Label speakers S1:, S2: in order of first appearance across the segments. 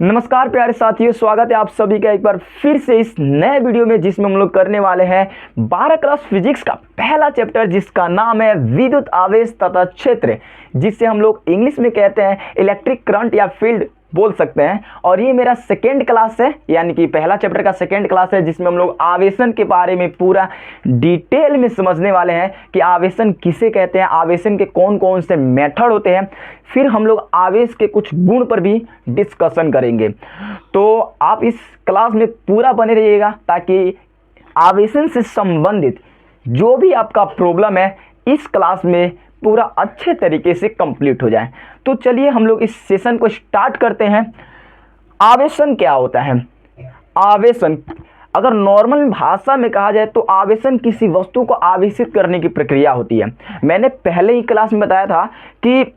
S1: नमस्कार प्यारे साथियों, स्वागत है आप सभी का एक बार फिर से इस नए वीडियो में, जिसमें हम लोग करने वाले हैं 12 क्लास फिजिक्स का पहला चैप्टर, जिसका नाम है विद्युत आवेश तथा क्षेत्र, जिसे हम लोग इंग्लिश में कहते हैं इलेक्ट्रिक करंट या फील्ड बोल सकते हैं। और ये मेरा सेकेंड क्लास है, यानी कि पहला चैप्टर का सेकेंड क्लास है, जिसमें हम लोग आवेशन के बारे में पूरा डिटेल में समझने वाले हैं कि आवेशन किसे कहते हैं, आवेशन के कौन कौन से मेथड होते हैं। फिर हम लोग आवेश के कुछ गुण पर भी डिस्कशन करेंगे। तो आप इस क्लास में पूरा बने रहिएगा, ताकि आवेशन से संबंधित जो भी आपका प्रॉब्लम है इस क्लास में पूरा अच्छे तरीके से कंप्लीट हो जाए। तो चलिए हम लोग इस सेशन को स्टार्ट करते हैं। आवेशन क्या होता है? आवेशन अगर नॉर्मल भाषा में कहा जाए तो आवेशन किसी वस्तु को आवेशित करने की प्रक्रिया होती है। मैंने पहले ही क्लास में बताया था कि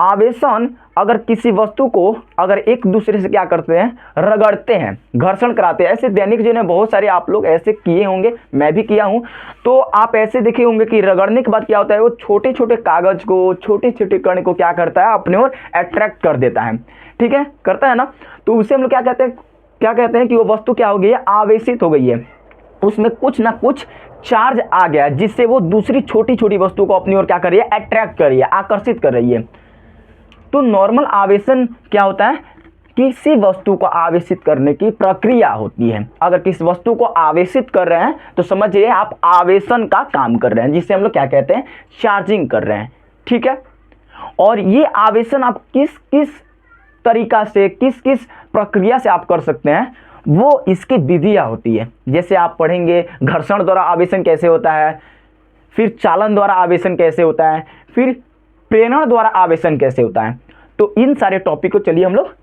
S1: आवेशन अगर किसी वस्तु को अगर एक दूसरे से क्या करते हैं, रगड़ते हैं, घर्षण कराते हैं। ऐसे दैनिक जीवन में बहुत सारे आप लोग ऐसे किए होंगे, मैं भी किया हूं। तो आप ऐसे देखे होंगे कि रगड़ने के बाद क्या होता है, वो छोटे छोटे कागज को, छोटे छोटे कण को क्या करता है, अपने ओर अट्रैक्ट कर देता है। ठीक है, करता है ना। तो उसे हम लोग क्या कहते हैं कि वो वस्तु क्या हो गई है, आवेशित हो गई है। उसमें कुछ ना कुछ चार्ज आ गया, जिससे वो दूसरी छोटी छोटी वस्तु को अपनी ओर क्या कर रही है, अट्रैक्ट कर रही है, आकर्षित कर रही है। तो नॉर्मल आवेशन क्या होता है, किसी वस्तु को आवेशित करने की प्रक्रिया होती है। अगर किसी वस्तु को आवेशित कर रहे हैं तो समझिए आप आवेशन का काम कर रहे हैं, जिसे हम लोग क्या कहते हैं, चार्जिंग कर रहे हैं। ठीक है, और ये आवेशन आप किस किस तरीका से, किस किस प्रक्रिया से आप कर सकते हैं, वो इसकी विधियां होती है। जैसे आप पढ़ेंगे घर्षण द्वारा आवेशन कैसे होता है, फिर चालन द्वारा आवेशन कैसे होता है, फिर प्रेरण द्वारा आवेशन कैसे होता है। तो इन सारे टॉपिक को चलिए हम लोग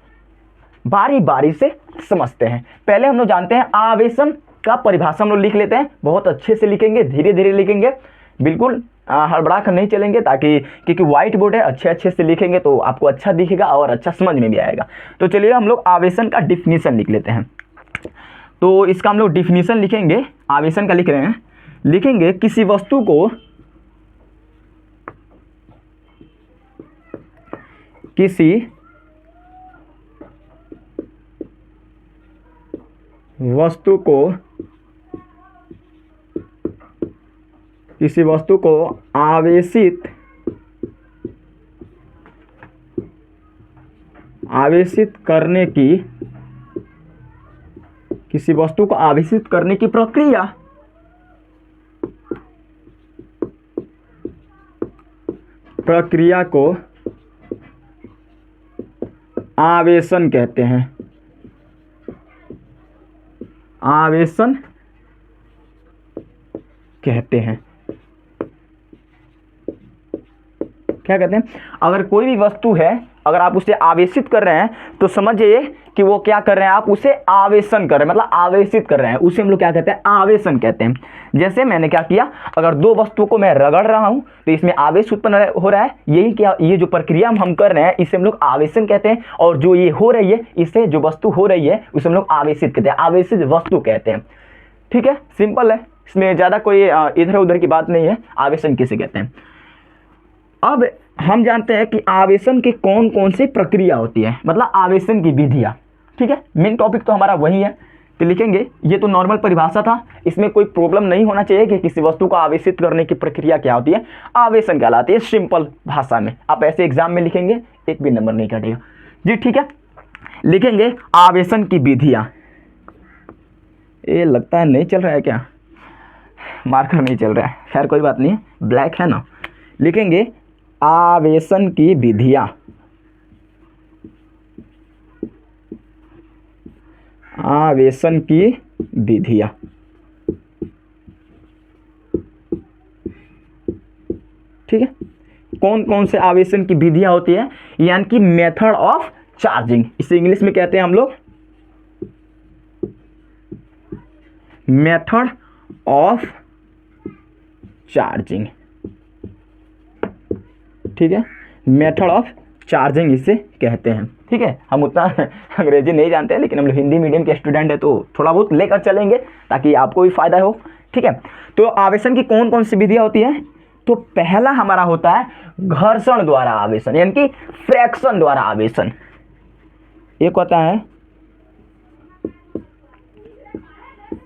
S1: बारी बारी से समझते हैं। पहले हम लोग जानते हैं आवेशन का परिभाषा हम लोग लिख लेते हैं। बहुत अच्छे से लिखेंगे, धीरे धीरे लिखेंगे, बिल्कुल हड़बड़ा कर नहीं चलेंगे, ताकि क्योंकि व्हाइट बोर्ड है, अच्छे अच्छे से लिखेंगे तो आपको अच्छा दिखेगा और अच्छा समझ में भी आएगा। तो चलिए हम लोग आवेशन का डिफिनीशन लिख लेते हैं। तो इसका हम लोग डिफिनीशन लिखेंगे, आवेशन का लिख रहे हैं, लिखेंगे किसी वस्तु को किसी वस्तु को आवेशित करने की प्रक्रिया को आवेशन कहते हैं। आवेशन कहते हैं। क्या कहते हैं, अगर कोई भी वस्तु है, अगर आप उसे आवेशित कर रहे हैं तो समझिए कि वो क्या कर रहे हैं, आप उसे आवेशन कर रहे हैं, मतलब आवेशित कर रहे हैं। उसे हम लोग क्या कहते हैं, आवेशन कहते हैं। जैसे मैंने क्या किया, अगर दो वस्तुओं को मैं रगड़ रहा हूं तो इसमें आवेश उत्पन्न हो रहा है। यही क्या, ये जो प्रक्रिया हम कर रहे हैं इसे हम लोग आवेशन कहते हैं। और जो ये हो रही है, इससे जो वस्तु हो रही है उसे हम लोग आवेशित कहते हैं, आवेशित वस्तु कहते हैं। ठीक है, सिंपल है, इसमें ज़्यादा कोई इधर उधर की बात नहीं है। आवेशन किसे कहते हैं। अब हम जानते हैं कि आवेशन की कौन कौन सी प्रक्रिया होती है, मतलब आवेशन की विधियां। ठीक है, मेन टॉपिक तो हमारा वही है। तो लिखेंगे, ये तो नॉर्मल परिभाषा था, इसमें कोई प्रॉब्लम नहीं होना चाहिए कि किसी वस्तु को आवेशित करने की प्रक्रिया क्या होती है, आवेशन कहलाती है। सिंपल भाषा में आप ऐसे एग्जाम में लिखेंगे, एक भी नंबर नहीं कटेगा जी। ठीक है, लिखेंगे आवेशन की विधियां। ये लगता है नहीं चल रहा है क्या, मार्कर नहीं चल रहा है, खैर कोई बात नहीं, ब्लैक है ना। लिखेंगे आवेशन की विधियां। आवेशन की विधियां। ठीक है, कौन कौन से आवेशन की विधियां होती है, यानी कि मेथड ऑफ चार्जिंग, इसे इंग्लिश में कहते हैं हम लोग मेथड ऑफ चार्जिंग। ठीक है, मेथड ऑफ चार्जिंग इसे कहते हैं। ठीक है, हम उतना अंग्रेजी नहीं जानते हैं, लेकिन हम लोग हिंदी मीडियम के स्टूडेंट है तो थोड़ा बहुत लेकर चलेंगे ताकि आपको भी फायदा हो। ठीक है, तो आवेशन की कौन कौन सी विधियां होती है, तो पहला हमारा होता है घर्षण द्वारा आवेशन, यानी कि फ्रैक्शन द्वारा आवेशन। एक होता है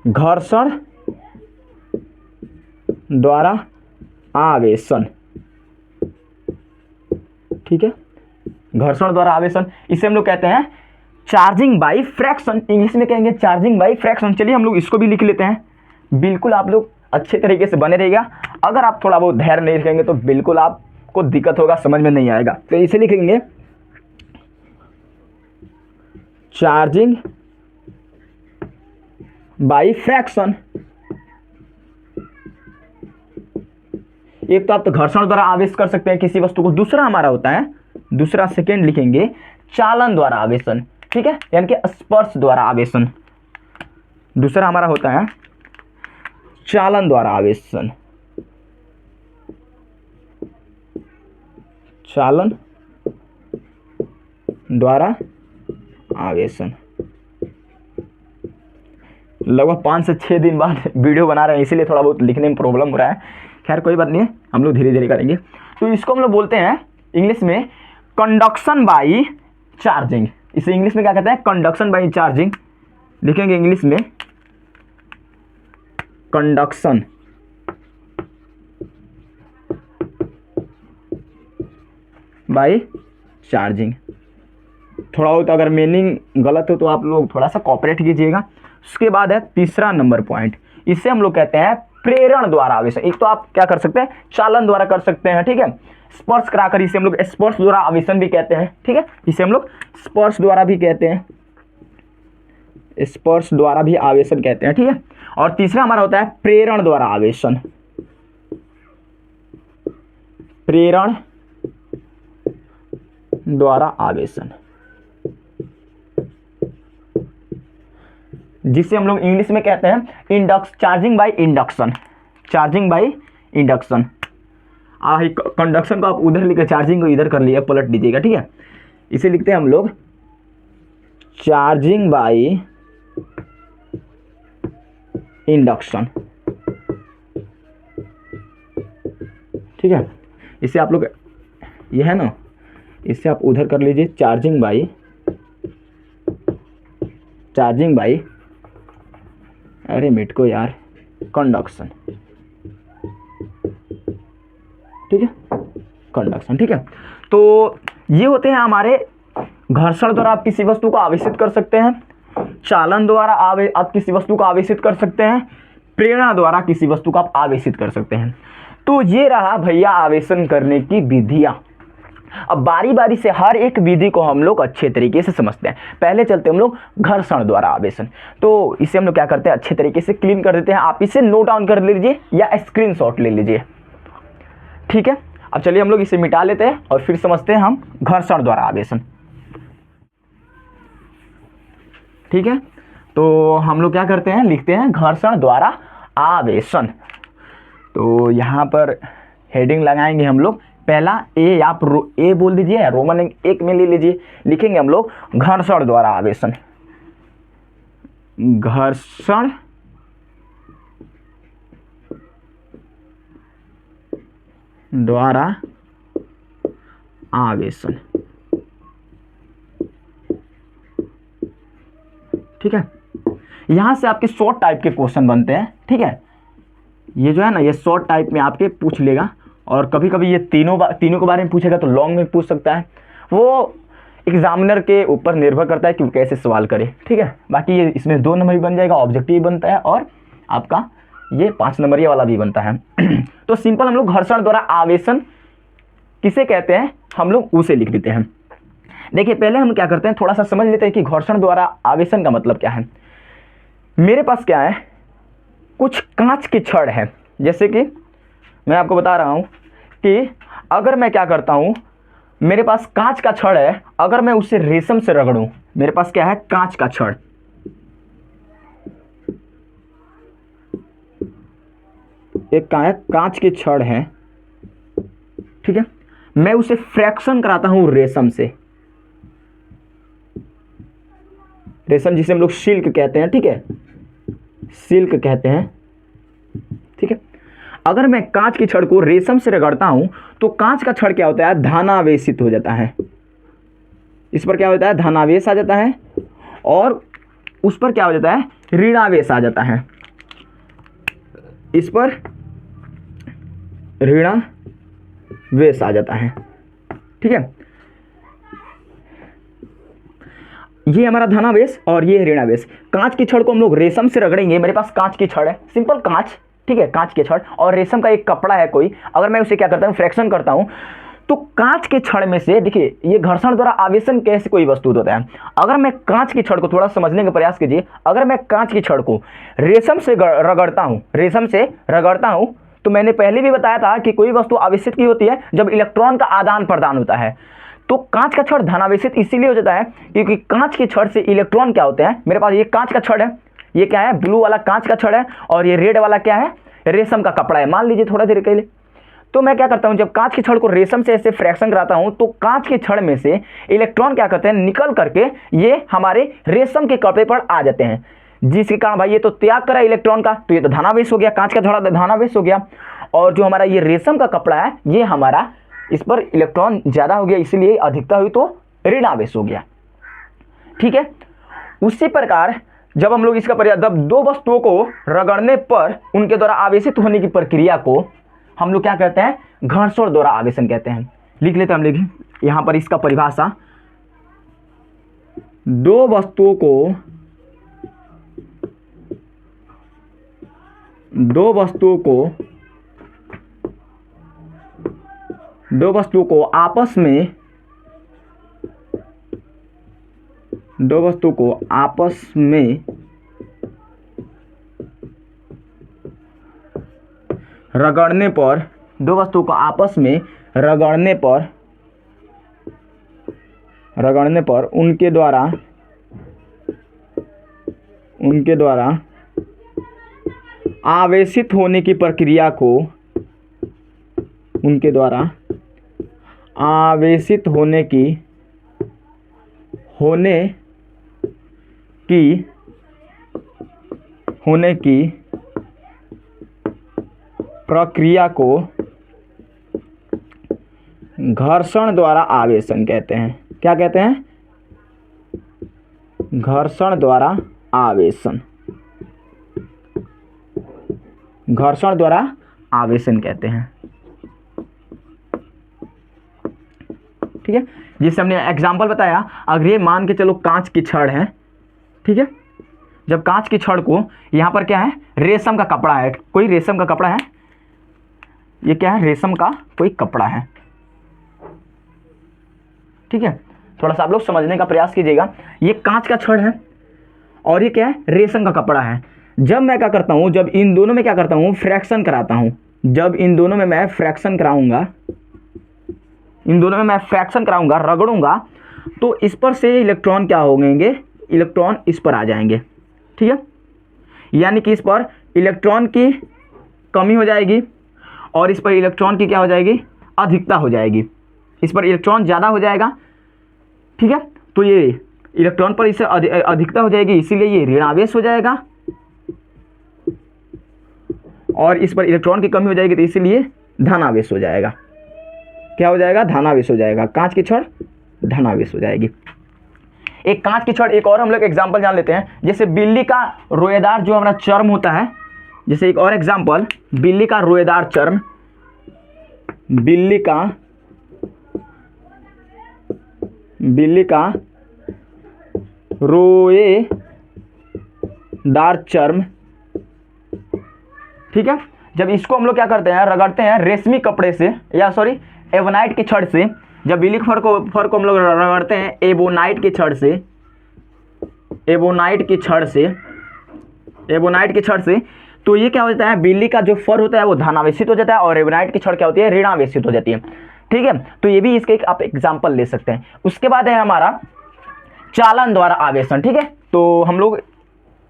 S1: घर्षण द्वारा आवेशन, ठीक है, घर्षण द्वारा आवेशन, इसे हम लोग कहते हैं चार्जिंग बाई फ्रैक्शन, इंग्लिश में कहेंगे चार्जिंग बाई फ्रैक्शन। चलिए हम लोग इसको भी लिख लेते हैं। बिल्कुल आप लोग अच्छे तरीके से बने रहिएगा, अगर आप थोड़ा बहुत धैर्य नहीं रखेंगे तो बिल्कुल आपको दिक्कत होगा, समझ में नहीं आएगा। तो इसे लिखेंगे चार्जिंग बाई फ्रैक्शन। एक तो आप तो घर्षण द्वारा आवेश कर सकते हैं किसी वस्तु को, दूसरा हमारा होता है, दूसरा सेकेंड लिखेंगे चालन द्वारा आवेशन, ठीक है, यानी कि स्पर्श द्वारा आवेशन। दूसरा हमारा होता है चालन द्वारा आवेशन, चालन द्वारा आवेशन। लगभग 5 से 6 दिन बाद वीडियो बना रहे हैं, इसीलिए थोड़ा बहुत लिखने में प्रॉब्लम हो रहा है। खैर कोई बात नहीं है, हम लोग धीरे धीरे करेंगे। तो इसको हम लोग बोलते हैं इंग्लिश में कंडक्शन बाई चार्जिंग। इसे इंग्लिश में क्या कहते हैं? Conduction by charging. लिखेंगे इंग्लिश में कंडक्शन बाई चार्जिंग। थोड़ा बहुत अगर मीनिंग गलत हो तो आप लोग थोड़ा सा कॉपरेट कीजिएगा। उसके बाद है तीसरा नंबर पॉइंट, इसे हम लोग कहते हैं प्रेरण द्वारा आवेशन। एक तो आप क्या कर सकते हैं, चालन द्वारा कर सकते हैं, ठीक है, स्पर्श कराकर, इसे हम लोग स्पर्श द्वारा आवेशन भी कहते हैं, ठीक है, इसे हम लोग स्पर्श द्वारा भी कहते हैं, स्पर्श द्वारा भी आवेशन कहते हैं, ठीक है। और तीसरा हमारा होता है प्रेरण द्वारा आवेशन, प्रेरण द्वारा आवेशन, जिसे हम लोग इंग्लिश में कहते हैं charging by induction, charging by induction. Conduction को आप उधर लिखे, चार्जिंग को इधर कर लिया, पलट दीजिएगा, ठीक है। इसे लिखते हैं हम लोग चार्जिंग बाय इंडक्शन, ठीक है। इसे आप लोग, ये है ना, इसे आप उधर कर लीजिए, चार्जिंग बाय अरे मिट को यार, कंडक्शन, ठीक है, कंडक्शन, ठीक है। तो ये होते हैं हमारे, घर्षण द्वारा आप किसी वस्तु को आवेशित कर सकते हैं, चालन द्वारा आप किसी वस्तु को आवेशित कर सकते हैं, प्रेरणा द्वारा किसी वस्तु को आप आवेशित कर सकते हैं। तो ये रहा भैया आवेशन करने की विधियां। अब बारी बारी से हर एक विधि को हम लोग अच्छे तरीके से समझते हैं। पहले चलते हम लोग घर्षण द्वारा आवेशन। तो इसे हम लोग क्या करते हैं, अच्छे तरीके से क्लीन कर देते हैं। आप इसे नोट डाउन कर लीजिए या स्क्रीनशॉट ले लीजिए, ठीक है। अब चलिए हम लोग इसे मिटा लेते हैं और फिर समझते हैं हम घर्षण द्वारा आवेशन, ठीक है। तो हम लोग क्या करते हैं, लिखते हैं घर्षण द्वारा आवेशन। तो यहाँ पर हेडिंग लगाएंगे हम लोग, पहला ए, आप ए बोल दीजिए, रोमन एक में ले लीजिए। लिखेंगे हम लोग घर्षण द्वारा आवेशन, घर्षण द्वारा आवेशन, ठीक है। यहां से आपके शॉर्ट टाइप के क्वेश्चन बनते हैं, ठीक है। ये जो है ना, ये शॉर्ट टाइप में आपके पूछ लेगा, और कभी कभी ये तीनों के बारे में पूछेगा तो लॉन्ग में पूछ सकता है। वो एग्जामिनर के ऊपर निर्भर करता है कि वो कैसे सवाल करे, ठीक है। बाकी ये इसमें 2 नंबर भी बन जाएगा, ऑब्जेक्टिव बनता है, और आपका ये 5 नंबरिया वाला भी बनता है। तो सिंपल हम लोग घर्षण द्वारा आवेशन किसे कहते हैं, हम लोग उसे लिख देते हैं। देखिए पहले हम क्या करते हैं, थोड़ा सा समझ लेते हैं कि घर्षण द्वारा आवेशन का मतलब क्या है। मेरे पास क्या है, कुछ कांच के छड़ है, जैसे कि मैं आपको बता रहा हूं कि अगर मैं क्या करता हूं, मेरे पास कांच का छड़ है, अगर मैं उसे रेशम से रगड़ूं, मेरे पास क्या है, कांच का छड़, एक कांच के छड़ है, ठीक है। मैं उसे फ्रैक्शन कराता हूं रेशम से, रेशम जिसे हम लोग सिल्क कहते हैं, ठीक है, सिल्क कहते हैं, ठीक है। अगर मैं कांच की छड़ को रेशम से रगड़ता हूं तो कांच का छड़ क्या होता है, धनावेशित हो जाता है। इस पर क्या होता है, धनावेश आ जाता है, और उस पर क्या हो जाता है, ऋणावेश आ जाता है। इस पर ऋणावेश आ जाता है। ठीक है, ये हमारा धनावेश और ये ऋणावेश। कांच की छड़ को हम लोग रेशम से रगड़ेंगे। मेरे पास कांच की छड़ है, सिंपल कांच, ठीक है, कांच की छड़, और रेशम का एक कपड़ा है कोई। अगर मैं उसे क्या करता हूँ, फ्रैक्शन करता हूँ, तो कांच के छड़ में से देखिए, ये घर्षण द्वारा आवेशन कैसे कोई वस्तु होता है। अगर मैं कांच की छड़ को, थोड़ा समझने का प्रयास कीजिए, अगर मैं कांच की छड़ को रेशम से रगड़ता हूँ, रेशम से रगड़ता हूँ, तो मैंने पहले भी बताया था कि कोई वस्तु आवेशित की होती है जब इलेक्ट्रॉन का आदान प्रदान होता है। तो कांच का छड़ धनावेशित इसीलिए हो जाता है क्योंकि कांच की छड़ से इलेक्ट्रॉन क्या होते हैं। मेरे पास ये कांच का छड़ है, ये क्या है, ब्लू वाला कांच का छड़ है, और ये रेड वाला क्या है, रेशम का कपड़ा है, मान लीजिए थोड़ा देर के लिए। तो मैं क्या करता हूं, जब कांच की छड़ को रेशम से ऐसे फ्रैक्शन कराता हूं, तो कांच की छड़ में से इलेक्ट्रॉन क्या करते हैं, निकल करके ये हमारे रेशम के कपड़े पर आ जाते हैं, जिसके कारण भाई ये तो त्याग करा इलेक्ट्रॉन का, तो ये तो धनावेश हो गया, कांच का छड़ धनावेश हो गया। और जो हमारा ये रेशम का कपड़ा है, ये हमारा, इस पर इलेक्ट्रॉन ज्यादा हो गया, इसलिए अधिकता हुई तो ऋणावेश हो गया। ठीक है, उसी प्रकार जब हम लोग इसका जब दो वस्तुओं को रगड़ने पर उनके द्वारा आवेशित होने की प्रक्रिया को हम लोग क्या कहते हैं, घर्षण द्वारा आवेशन कहते हैं। लिख लेते हैं हम लोग यहां पर इसका परिभाषा। दो वस्तुओं को आपस में रगड़ने पर, दो वस्तुओं को आपस में रगड़ने पर उनके द्वारा आवेशित होने की प्रक्रिया को, उनके द्वारा आवेशित होने की प्रक्रिया को घर्षण द्वारा आवेशन कहते हैं। क्या कहते हैं, घर्षण द्वारा आवेशन, घर्षण द्वारा आवेशन कहते हैं। ठीक है, जिससे हमने एग्जाम्पल बताया, अगर ये मान के चलो कांच की छड़ है, ठीक है, जब कांच की छड़ को यहां पर क्या है, रेशम का कपड़ा है, कोई रेशम का कपड़ा है, ये क्या है, रेशम का कोई कपड़ा है। ठीक है, थोड़ा सा आप लोग समझने का प्रयास कीजिएगा। ये कांच का छड़ है और ये क्या है, रेशम का कपड़ा है। जब मैं क्या करता हूं, जब इन दोनों में क्या करता हूं, फ्रैक्शन कराता हूं, जब इन दोनों में मैं फ्रैक्शन कराऊंगा, रगड़ूंगा, तो इस पर से इलेक्ट्रॉन क्या होंगे, इलेक्ट्रॉन इस पर आ जाएंगे। ठीक है, यानी कि इस पर इलेक्ट्रॉन की कमी हो जाएगी और इस पर इलेक्ट्रॉन की क्या हो जाएगी, अधिकता हो जाएगी। इस पर इलेक्ट्रॉन ज़्यादा हो जाएगा, ठीक है, तो ये इलेक्ट्रॉन पर इससे अधिकता हो जाएगी, इसीलिए ये ऋणावेश हो जाएगा, और इस पर इलेक्ट्रॉन की कमी हो जाएगी, तो इसीलिए धनावेश हो जाएगा। क्या हो जाएगा, धनावेश हो जाएगा। कांच की छड़ धनावेश हो जाएगी। एक कांच की छड़, एक और हम लोग एग्जाम्पल जान लेते हैं, जैसे बिल्ली का रोएदार जो हमारा चर्म होता है, जैसे एक और एग्जाम्पल, बिल्ली का रोएदार चर्म, बिल्ली का रोएदार चर्म। ठीक है, जब इसको हम लोग क्या करते हैं, रगड़ते हैं रेशमी कपड़े से, या सॉरी एबोनाइट की छड़ से। जब बिल्ली के फर को हम लोग रगड़ते हैं एबोनाइट की छड़ से, तो ये क्या होता है, बिल्ली का जो फर होता है वो धनावेशित हो जाता है, और एबोनाइट की छड़ क्या होती है, ऋणावेशित हो जाती है। ठीक है, तो ये भी इसके एक आप एग्जाम्पल ले सकते हैं। उसके बाद है हमारा चालन द्वारा आवेशन। ठीक है, तो हम लोग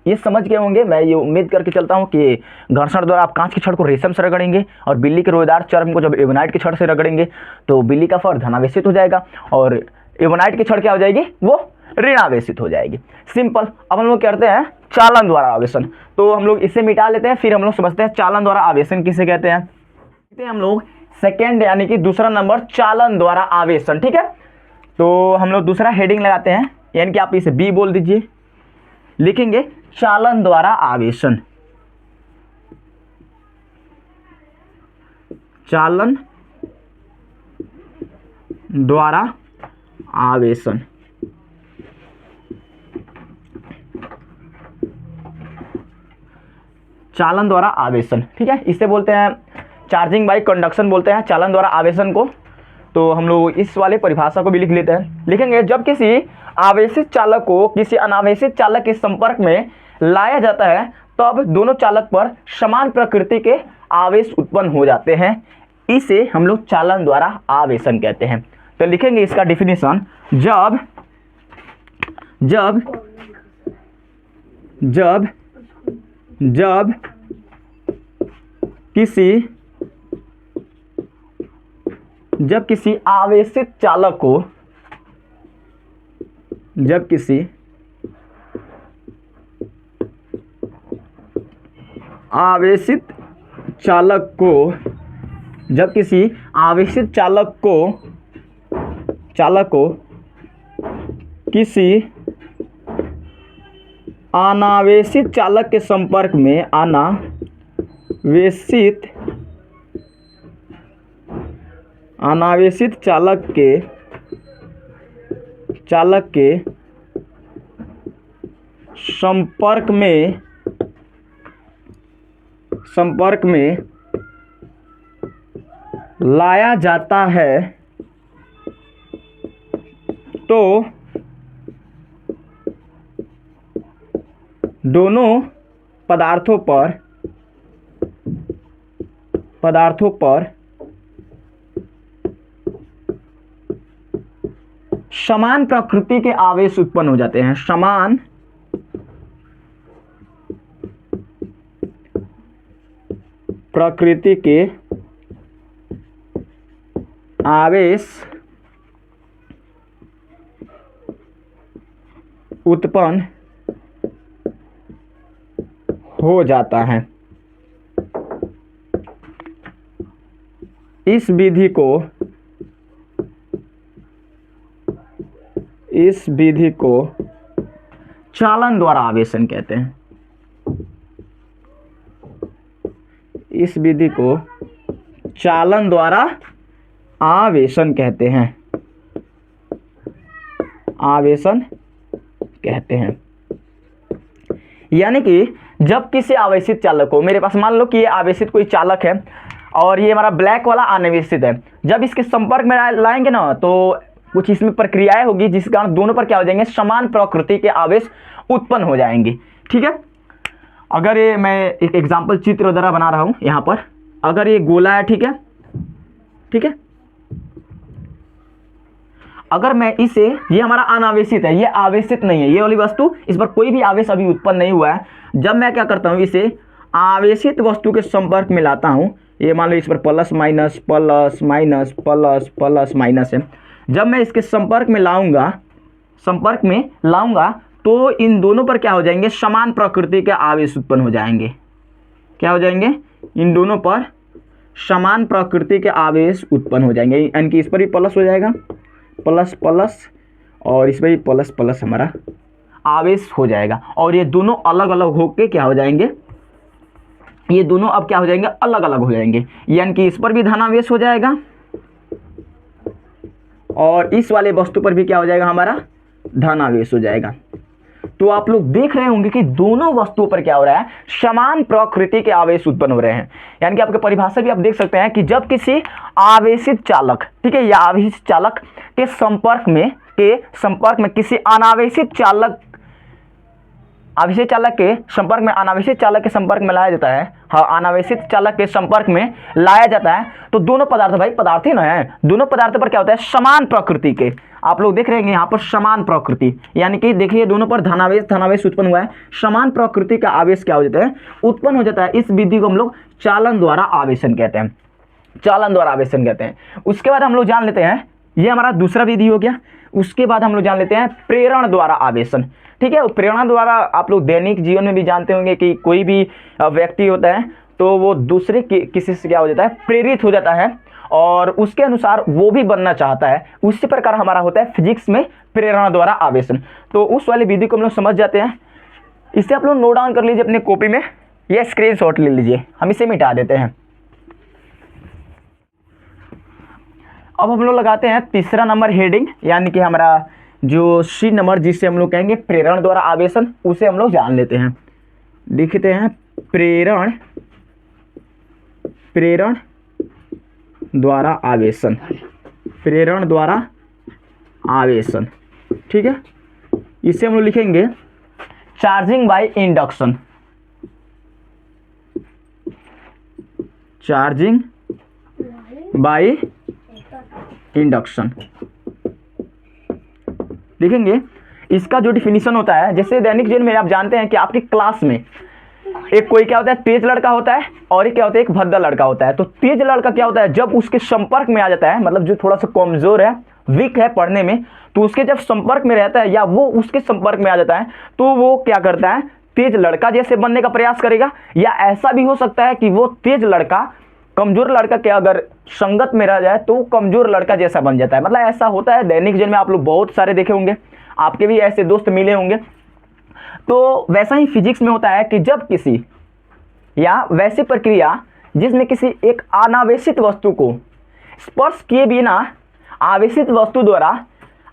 S1: ये समझ गए होंगे, मैं ये उम्मीद करके चलता हूँ कि घर्षण द्वारा आप कांच की छड़ को रेशम से रगड़ेंगे, और बिल्ली के रोएदार चर्म को जब एबोनाइट की छड़ से रगड़ेंगे तो बिल्ली का फर धनावेशित हो जाएगा, और एबोनाइट की छड़ क्या हो जाएगी, वो ऋणावेशित हो जाएगी। सिंपल। अब हम लोग करते हैं चालन द्वारा आवेशन, तो हम लोग इसे मिटा लेते हैं, फिर हम लोग समझते हैं चालन द्वारा आवेशन किसे कहते हैं। हम लोग सेकेंड यानी कि दूसरा नंबर, चालन द्वारा आवेशन। ठीक है, तो हम लोग दूसरा हेडिंग लगाते हैं, यानी कि आप इसे बी बोल दीजिए, लिखेंगे चालन द्वारा आवेशन। चालन द्वारा आवेशन। चालन द्वारा आवेशन, ठीक है, इसे बोलते हैं चार्जिंग बाई कंडक्शन बोलते हैं चालन द्वारा आवेशन को। तो हम लोग इस वाले परिभाषा को भी लिख लेते हैं, लिखेंगे जब किसी आवेशित चालक को किसी अनावेशित चालक के संपर्क में लाया जाता है तब दोनों चालक पर समान प्रकृति के आवेश उत्पन्न हो जाते हैं, इसे हम लोग चालन द्वारा आवेशन कहते हैं। तो लिखेंगे इसका डिफिनीशन, जब जब जब जब किसी आवेशित चालक को जब किसी आवेशित चालक को किसी अनावेशित चालक के संपर्क में अनावेशित चालक के संपर्क में लाया जाता है तो दोनों पदार्थों पर समान प्रकृति के आवेश उत्पन्न हो जाते हैं। समान प्रकृति के आवेश उत्पन्न हो जाता है। इस विधि को चालन द्वारा आवेशन कहते हैं। इस विधि को चालन द्वारा आवेशन कहते हैं। आवेशन कहते हैं यानी कि जब किसी आवेशित चालक को, मेरे पास मान लो कि ये आवेशित कोई चालक है और ये हमारा ब्लैक वाला अनावेशित है, जब इसके संपर्क में लाएंगे ना तो कुछ इसमें प्रक्रियाएं होगी जिस कारण दोनों पर क्या हो जाएंगे, समान प्रकृति के आवेश उत्पन्न हो जाएंगे। ठीक है, अगर ये मैं एक एग्जाम्पल चित्र द्वारा बना रहा हूं यहाँ पर, अगर ये गोला है, ठीक है, ठीक है, अगर मैं इसे, ये हमारा अनावेशित है, ये आवेशित नहीं है, ये वाली वस्तु, इस पर कोई भी आवेश अभी उत्पन्न नहीं हुआ है। जब मैं क्या करता हूँ, इसे आवेशित वस्तु के संपर्क में लाता हूँ, ये मान लो इस पर plus minus plus minus plus plus minus है, जब मैं इसके संपर्क में लाऊंगा तो इन दोनों पर क्या हो जाएंगे, समान प्रकृति के आवेश उत्पन्न हो जाएंगे। क्या हो जाएंगे, इन दोनों पर समान प्रकृति के आवेश उत्पन्न हो जाएंगे, यानी कि इस पर भी प्लस हो जाएगा, प्लस प्लस, और इस पर भी प्लस प्लस हमारा आवेश हो जाएगा, और ये दोनों अलग अलग होके क्या हो जाएंगे, ये दोनों अब क्या हो जाएंगे, अलग अलग हो जाएंगे, यानी कि इस पर भी धनावेश हो जाएगा और इस वाले वस्तु पर भी क्या हो जाएगा, हमारा धनावेश हो जाएगा। तो आप लोग देख रहे होंगे कि दोनों वस्तुओं पर क्या हो रहा है, समान प्रकृति के आवेश उत्पन्न हो रहे हैं। यानी कि आपके परिभाषा भी आप देख सकते हैं कि जब किसी आवेशित चालक, ठीक है, या आवेशित चालक के संपर्क में किसी अनावेशित चालक, आवेशित चालक के संपर्क में अनावेशित चालक के संपर्क में लाया जाता है, हाँ, अनावेशित चालक के संपर्क में लाया जाता है तो दोनों पदार्थ, भाई पदार्थ ही ना है, दोनों पदार्थ पर क्या होता है, समान प्रकृति के, आप लोग देख रहे हैं यहाँ पर समान प्रकृति, यानी कि देखिए दोनों पर धनावेश उत्पन्न हुआ है, समान प्रकृति का आवेश क्या हो जाता है, उत्पन्न हो जाता है। इस विधि को हम लोग चालन द्वारा आवेशन कहते हैं, चालन द्वारा आवेशन कहते हैं। उसके बाद हम लोग जान लेते हैं, ये हमारा दूसरा विधि हो गया। उसके बाद हम लोग जान लेते हैं प्रेरण द्वारा आवेशन। ठीक है, प्रेरणा द्वारा आप लोग दैनिक जीवन में भी जानते होंगे कि कोई भी व्यक्ति होता है तो वो दूसरे किसी से क्या हो जाता है, प्रेरित हो जाता है और उसके अनुसार वो भी बनना चाहता है। उसी प्रकार हमारा होता है फिजिक्स में प्रेरणा द्वारा आवेशन। तो उस वाली विधि को हम लोग समझ जाते हैं। इसे आप लोग नोट डाउन कर लीजिए अपने कॉपी में या स्क्रीनशॉट ले लीजिए, हम इसे मिटा देते हैं। अब हम लोग लगाते हैं तीसरा नंबर हेडिंग, यानी कि हमारा जो सी नंबर जिसे हम लोग कहेंगे प्रेरण द्वारा आवेशन, उसे हम लोग जान लेते हैं। लिखते हैं प्रेरण द्वारा आवेशन, प्रेरण द्वारा आवेशन। ठीक है, इसे हम लोग लिखेंगे charging by induction, charging by induction लिखेंगे। इसका जो डिफिनीशन होता है, जैसे दैनिक जीवन में आप जानते हैं कि आपकी क्लास में एक कोई क्या होता है, तेज लड़का होता है, और एक क्या होता है, एक भद्दा लड़का होता है। तो तेज लड़का क्या होता है, जब उसके संपर्क में आ जाता है, मतलब जो थोड़ा सा कमजोर है, वीक है पढ़ने में, तो उसके जब संपर्क में रहता है या वो उसके संपर्क में आ जाता है, तो वो क्या करता है, तेज लड़का जैसे बनने का प्रयास करेगा। या ऐसा भी हो सकता है कि वो तेज लड़का कमजोर लड़का के अगर संगत में रह जाए तो कमजोर लड़का जैसा बन जाता है। मतलब ऐसा होता है दैनिक जीवन में, आप लोग बहुत सारे देखे होंगे, आपके भी ऐसे दोस्त मिले होंगे। तो वैसा ही फिजिक्स में होता है कि जब किसी या वैसी प्रक्रिया जिसमें किसी एक अनावेशित वस्तु को स्पर्श किए बिना आवेशित वस्तु द्वारा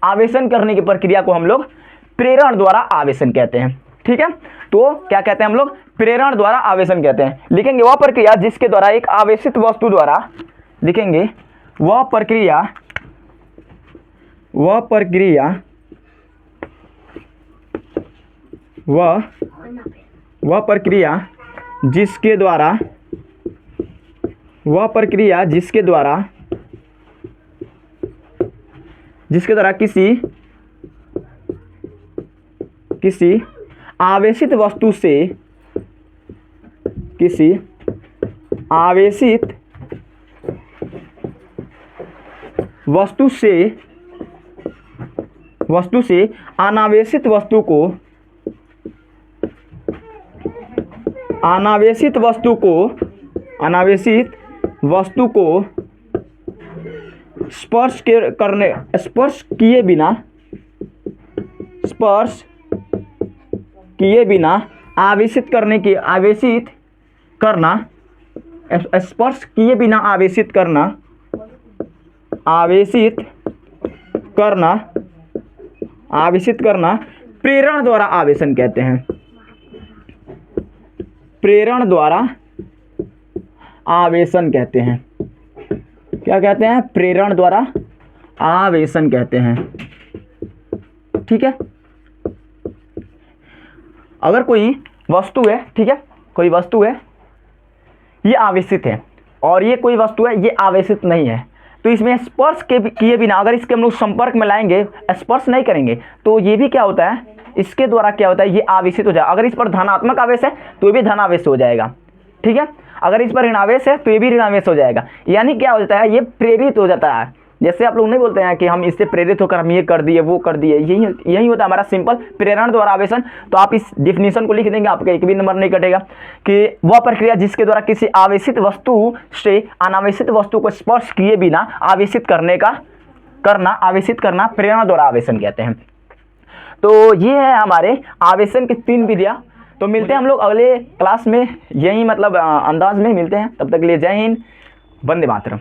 S1: आवेशन करने की प्रक्रिया को हम लोग प्रेरण द्वारा आवेशन कहते हैं। ठीक है, तो क्या कहते हैं हम लोग, प्रेरण द्वारा आवेशन कहते हैं। लिखेंगे वह प्रक्रिया जिसके द्वारा एक आवेशित वस्तु द्वारा, लिखेंगे वह प्रक्रिया जिसके द्वारा किसी आवेशित वस्तु से अनावेशित वस्तु को स्पर्श किए बिना आवेशित करना प्रेरण द्वारा आवेशन कहते हैं। प्रेरण द्वारा आवेशन कहते हैं। क्या कहते हैं, प्रेरण द्वारा आवेशन कहते हैं। ठीक है, अगर कोई वस्तु है, ठीक है, कोई वस्तु है, ये आवेशित है, और ये कोई वस्तु है, ये आवेशित नहीं है, तो इसमें स्पर्श किए बिना अगर इसके हम लोग संपर्क में लाएंगे, स्पर्श नहीं करेंगे, तो ये भी क्या होता है, इसके द्वारा क्या होता है, ये आवेशित हो जाएगा। अगर इस पर धनात्मक आवेश है तो ये भी धनावेश हो जाएगा। ठीक है, अगर इस पर ऋणावेश है तो ये भी ऋणावेश हो जाएगा। यानी क्या हो जाता है, ये प्रेरित हो जाता है। जैसे आप लोग नहीं बोलते हैं कि हम इससे प्रेरित होकर हम ये कर दिए वो कर दिए, यही होता है हमारा सिंपल प्रेरण द्वारा आवेशन। तो आप इस डिफिनीशन को लिख देंगे, आपका एक भी नंबर नहीं कटेगा। कि वह प्रक्रिया जिसके द्वारा किसी आवेशित वस्तु से अनावेशित वस्तु को स्पर्श किए बिना आवेशित करना प्रेरण द्वारा आवेशन कहते हैं। तो ये है हमारे आवेशन की 3 विधियाँ। तो मिलते हैं हम लोग अगले क्लास में, यही मतलब अंदाज में मिलते हैं। तब तक के लिए जय हिंद, वंदे मातरम।